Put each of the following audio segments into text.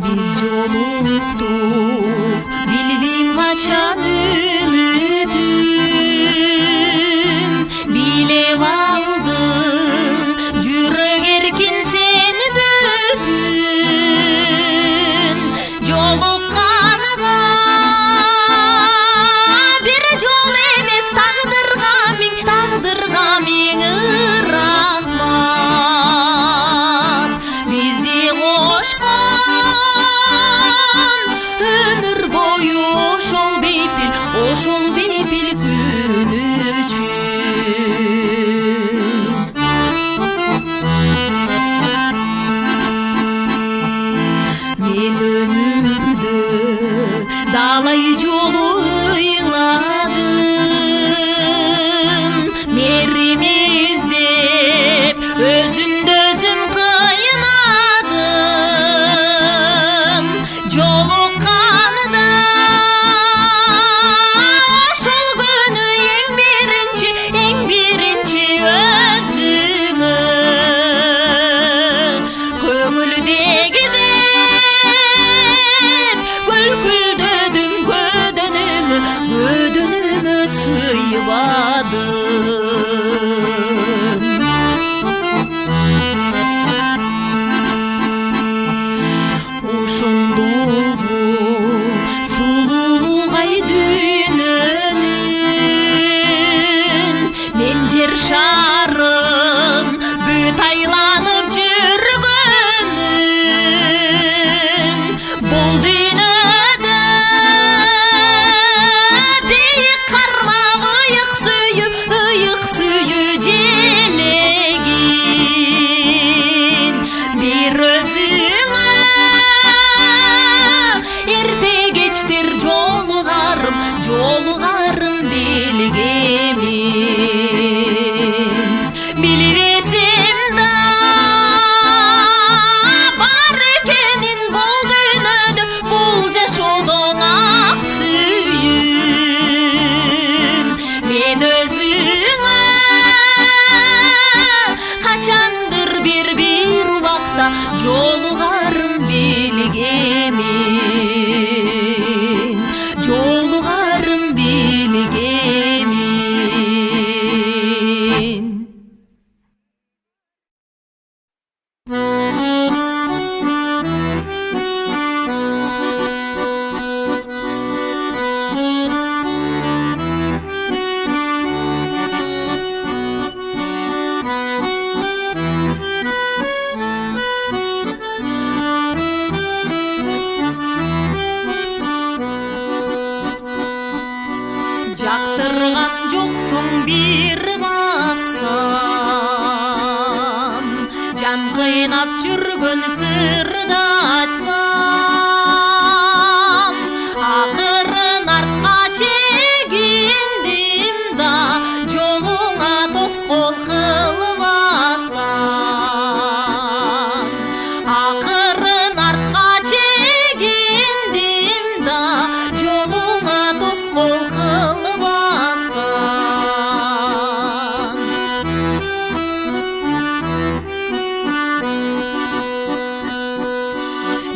Biz жолуктук, билбейм качан үмүтүм, билеп алдым жүрөк эркин сен бүтүн. Жолукканга бир жол эмес, тагдырга миң рахмат. Бизди кошкон өмүр бою ошол бейпил күн үчүн. Мен өмүрдө далай жолу ыйладым, мерим издеп өзүмдү өзүм кыйнадым. Жолукканда ошол күнү эң биринчи өзүңө көңүлдегиден күлкүлдөдүм, көдөнүмө сыйбадым. Ошондогу сулуулугай дүйнөнүн мен жер шарым бүт айланып жүргөнүн. Бул дүйнөдө бийик кармап ыйык сүйүү желегин бир өзүңө эрте кечтир жолугарым билгемин. Билбесем да бар экенин бул дүйнөдө, бул жашоодон ак сүйүүм. Мен өзүңө качандыр бир убакта жолугарым билгемин, жолугарым билгемин. Жактырган жоксуң бир бассам, жан кыйнап жүргөн сырды ачсам. Акырын артка чегиндим да, жолуңа тоскоол кылбастан. Акырын артка чегиндим да, жолуңа тоскоол кылбастан.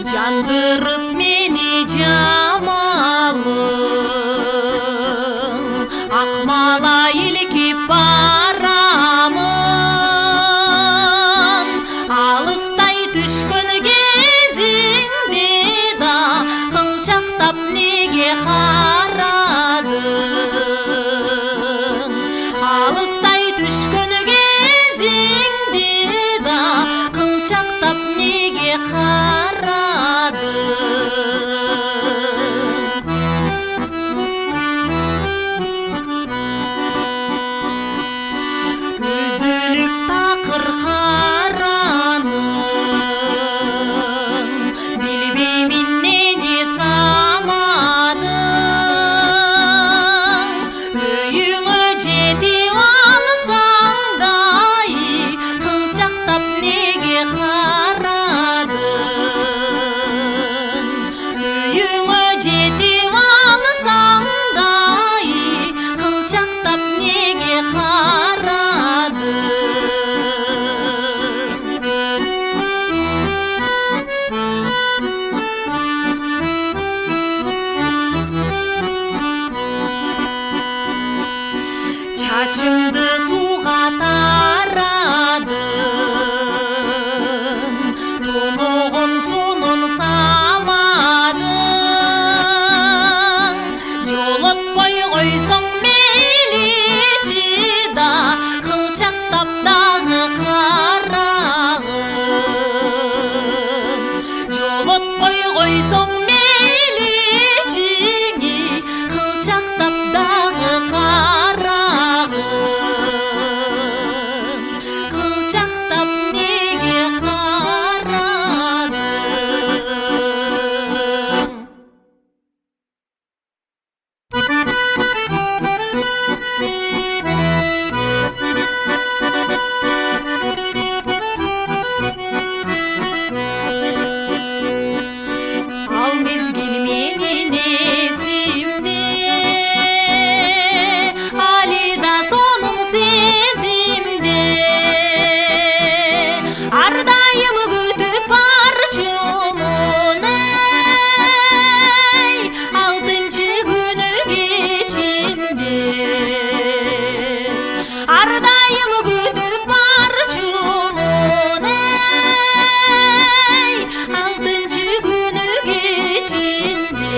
Жан Saçımdı suğa taradın, tonuğun sunun samadın. Jolotpay koysoň meyli çida, kılçaktap dağı karağın. Jolotpay koysoň meyli çiňi, kılçaktap dağı karağın. Kılçaktap nege karadın? Al mezgil menin esimde, Alida sonun sezimde. Ardayım gütüp arçımın, ey, 6-nçı günü geçinde. Ardayım gütüp arçımın, ey, 6-nçı günü geçinde.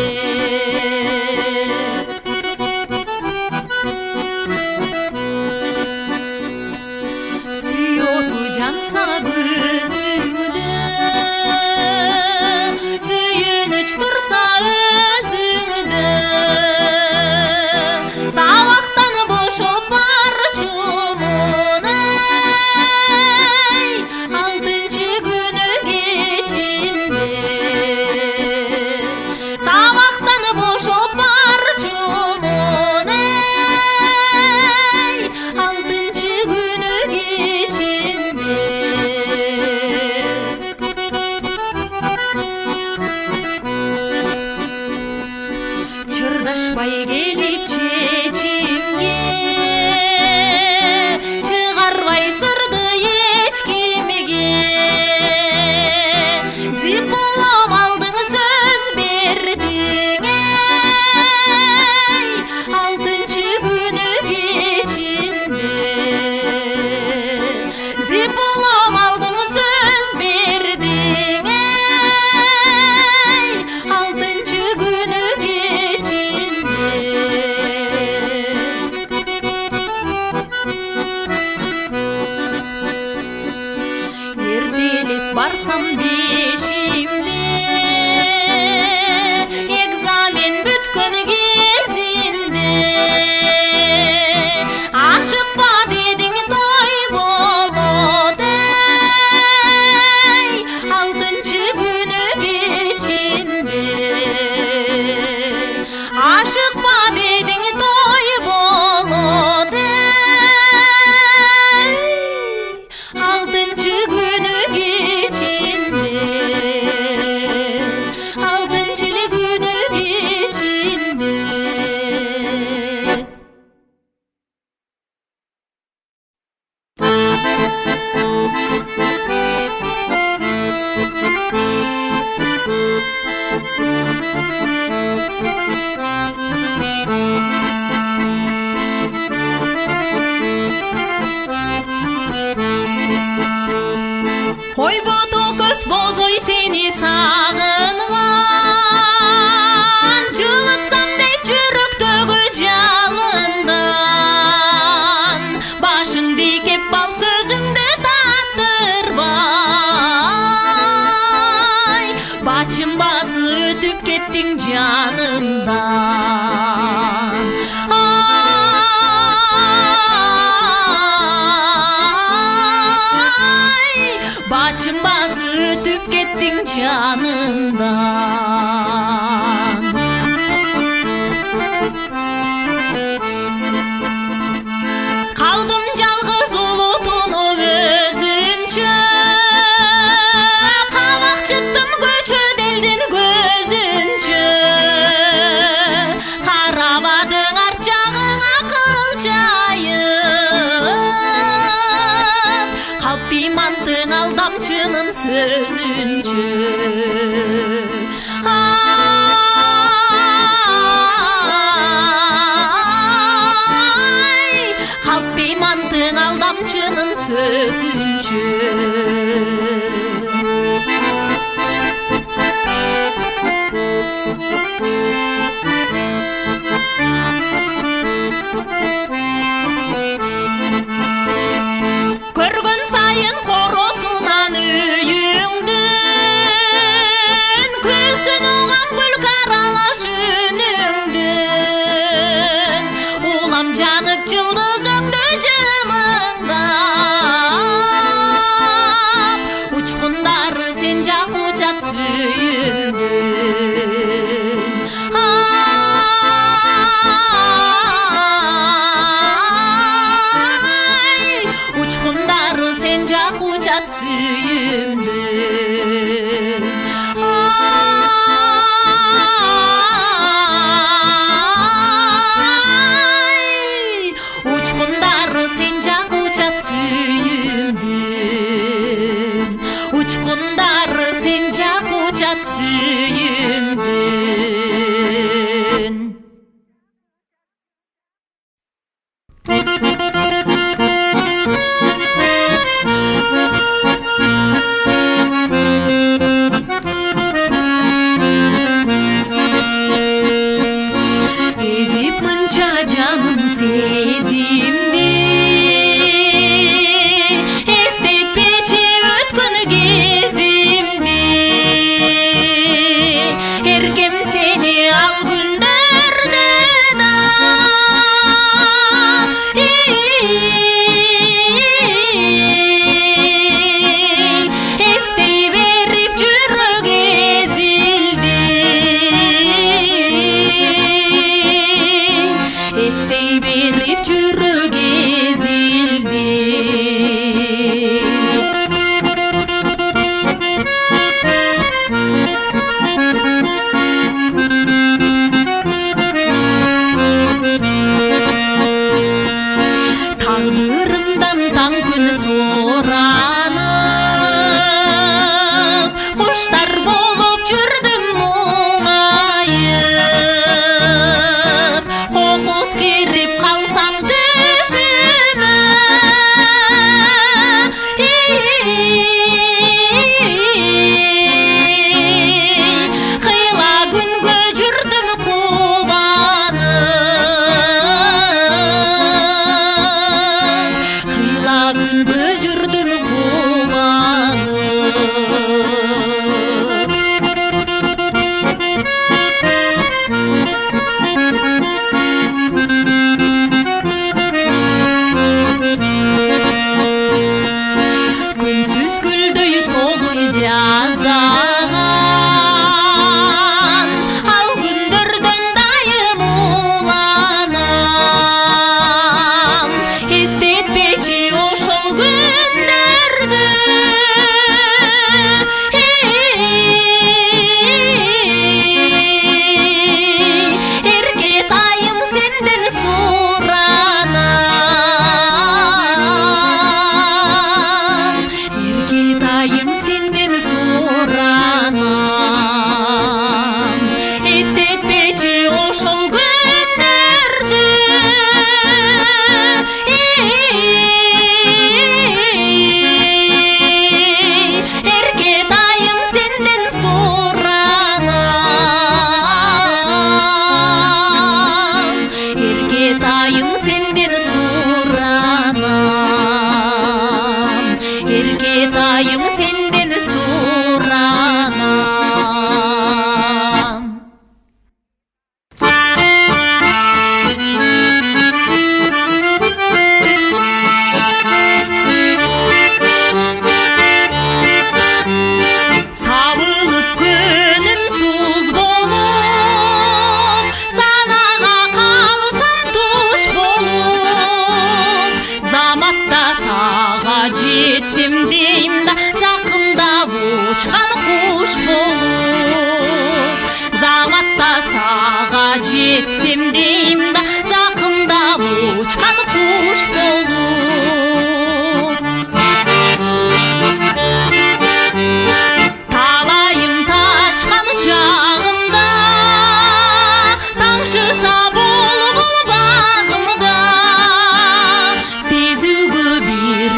Süyotu cansa gözümde, sүйүнүч tursa özümde. Sabaktan boşop barçımın, ey, 6-nçı günü geçinde. Sabaktan boşop barçımın, ey, 6-nçı günü geçinde. Çırdaşpay gelip çeçimge, çıgarbay sırdı echkimge. Diplom aldың söz berdiň, ey, 6-nçı günü geçinde. Diplom aldың söz berdiň, ey, 6-nçı günü geçinde. Ertelep barsam beşimde, egzamen bütkön gezinde. Aşıkpa dediň toy bolot, ey, 6-nçı günü geçinde. Aşıkpa dediň toy bolot, ey, 6-nçı günü geçinde. 6-nçı günü geçinde. Ойбото көз бозой сени сағынған, жылытсам дейт жүрөктөгү жалындан. Башыңды кеп бал сөзүңдү таттырбай, бачым басы өтүп кеттиң жанымдан. Бачым басы өтүп кеттиң жанымдан. Калдым жалгыз улутунуп өзүмчө, кабак чыттым көчөдө элдин көзүнчө. Карабадың арт жагыңа кылчайып, калпимантың алдамчынын сөзүнчө. Ай, алдамчынын сөзүнчү. Көргөн сайын коросунан үйүңдүн, көзүн угам күлкү аралаш үнүңдүн, улам жанып жылдыз өңдө жымыңдап, учкундары сен жак учат сүйүмдүн. Учкундары сен жак учат сүйүмдүн. Учкундары сен жак учат сүйүмдүн. Учкундары сен жак учат сүйүмдүн. Ezip mınca canım sezimdi, estetpечи өткөн кезимди. Эркем сени ал күндөрдө да, эстей берип жүрөк эзилди. Эстей берип жүрөк эзилди. Тагдырымдан таң күн суранып, куштар болуп жүрдүм муңайып, кокус кирип калсам төшүмө, кыйла күнгө жүрдүм кубанып, кыйла күнгө жүрдүм кубанып. Күнсүз гүлдөй солуй жаздаган, ал күндөрдөн дайым уланам. Эстетпечи ошол күндөрдү, эркетайым сенден суранам. Эркетайым сенден суранам. Эстетпечи ошол күндөрдү, эркетайым сенден суранам. Эркетайым сенден суранам. Эркетайым сенден суранам. Сабылып күнүм суз болуп, санага калсам туш болуп, заматта сага жетсем дейм да, жакындап учкан куш болуп. Заматта сага жетсем дейм да, жакындап учкан куш болуп. Талайым ташкан чагымда, таңшыса болуп багымда, сезүүгө бир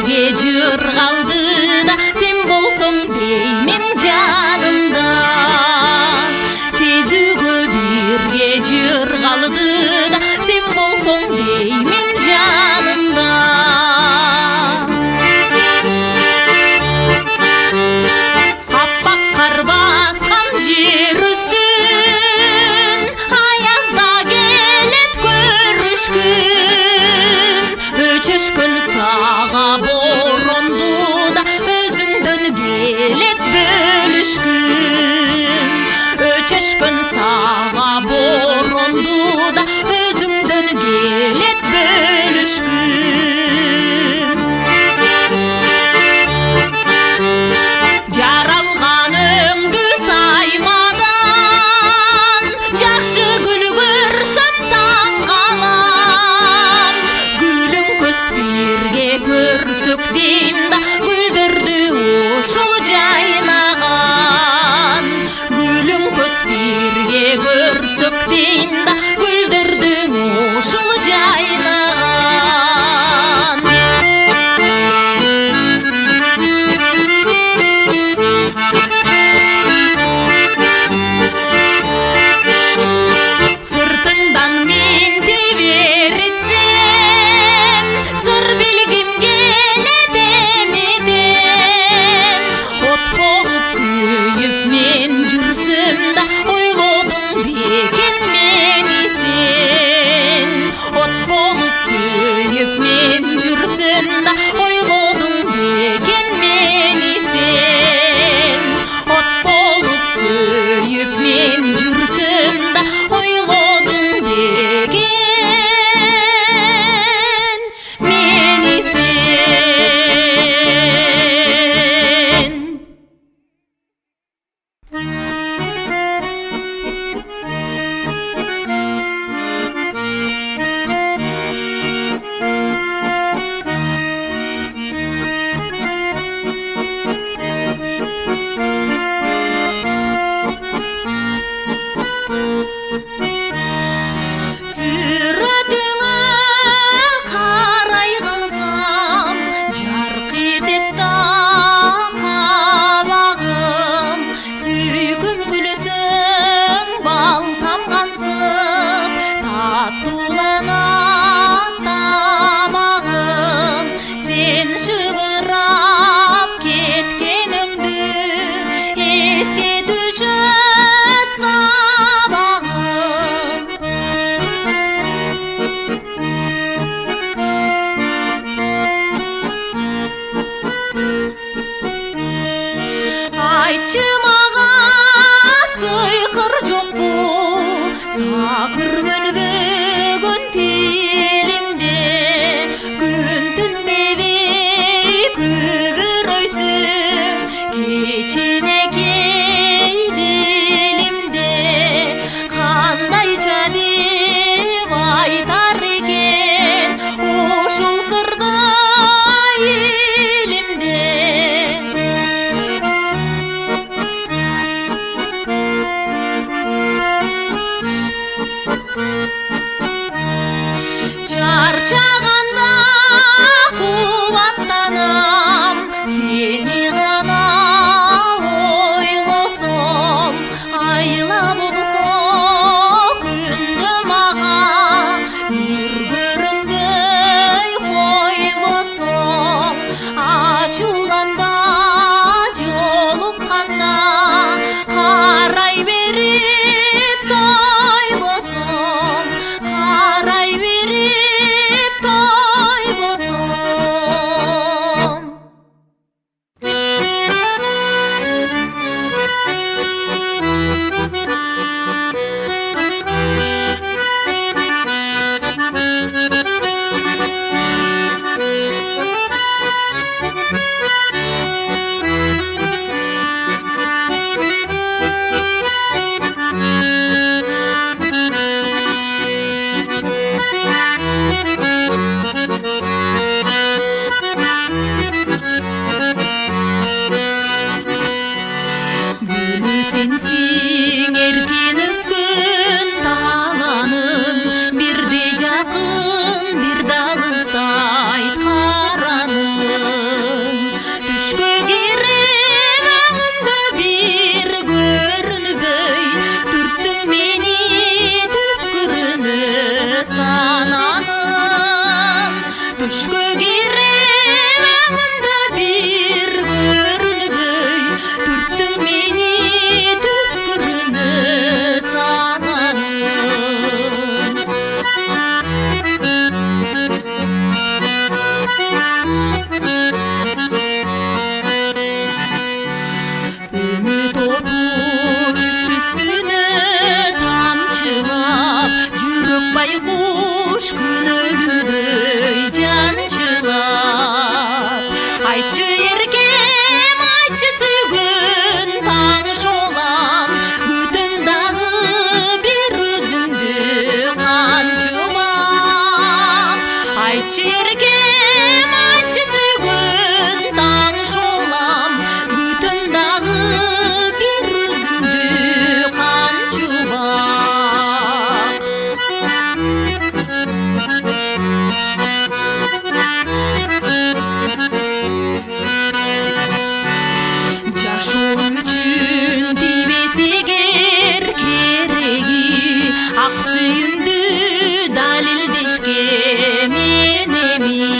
чаганда кубаттанам, сени гана ойлосом, айла болсо күндө мага бир көрүнбөй койбосоң, ачууланба жолукканда карай берип тойбосоң, карай берип тойбосоң. Гүлү сенсиң эркин өскөн таланын, бирде жакын, бирде алыстай караның. Түшкө кирип өңүмдө бир көрүнбөй, түрттүң мени түпкүрүнө сананын. Түшкө кирип өңүмдө бир көрүнбөй, түрттүң мени түпкүрүнө сананын. Үмүт оту үстүнө тамчылап, жүрөк байкуш күнөөлүдөй жанчылап. Айтчы эркем, айтчы сүйгөн таңыш олам, күтөм дагы бир өзүңдү канчылап. Айтчы эркем, айтчы сүйгөн таңыш олам, күтөм дагы бир өзүңдү канчылап. Жашоо үчүн тийбесе эгер кереги, ак сүйүмдү далилдешке мен эми.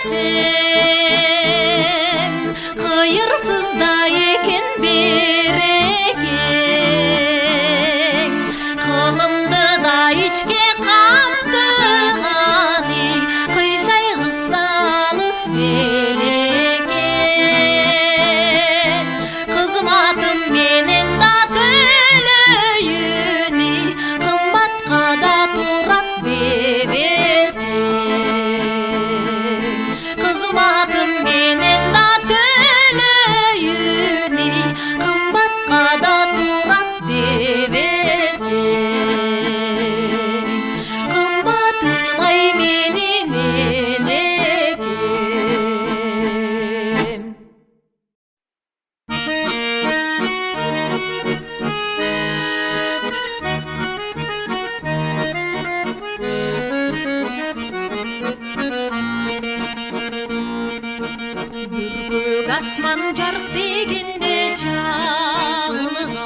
берсем, кыйырсыз да экен берекең, кылымды да ичке камтыганы, кыйшай кызда алыс белекен. Кызматым менен да төлөйүнү, кымбатка да турат дебесең. Кызматым менен да төлөйүнү, кымбатка да турат дебесең. Кымбатым ай менин элекем. Бүркөк асман жарык дегенде чагылган,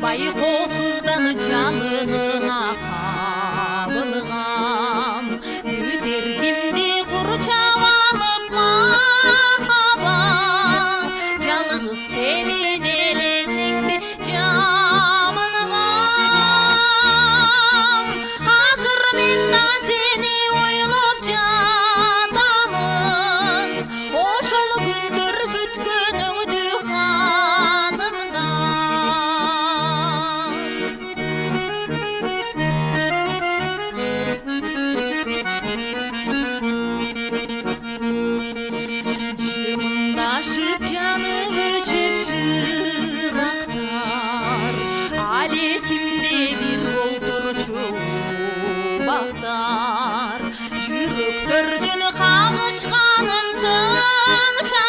байкоосуздан жалыныңа кабылган. Бүтер кимди курчап алып махаббат, жалгыз сенин элесиңди жаманган. Азыр мен да сени ойлоп жатамын, ошол күндөр бүткөн өңдү ханымдан. Жымыңдашып жаным өчүп чырактар, ал эсимде бир болтурчу бактар. Жүрөктөрдүн кагышканын тыңша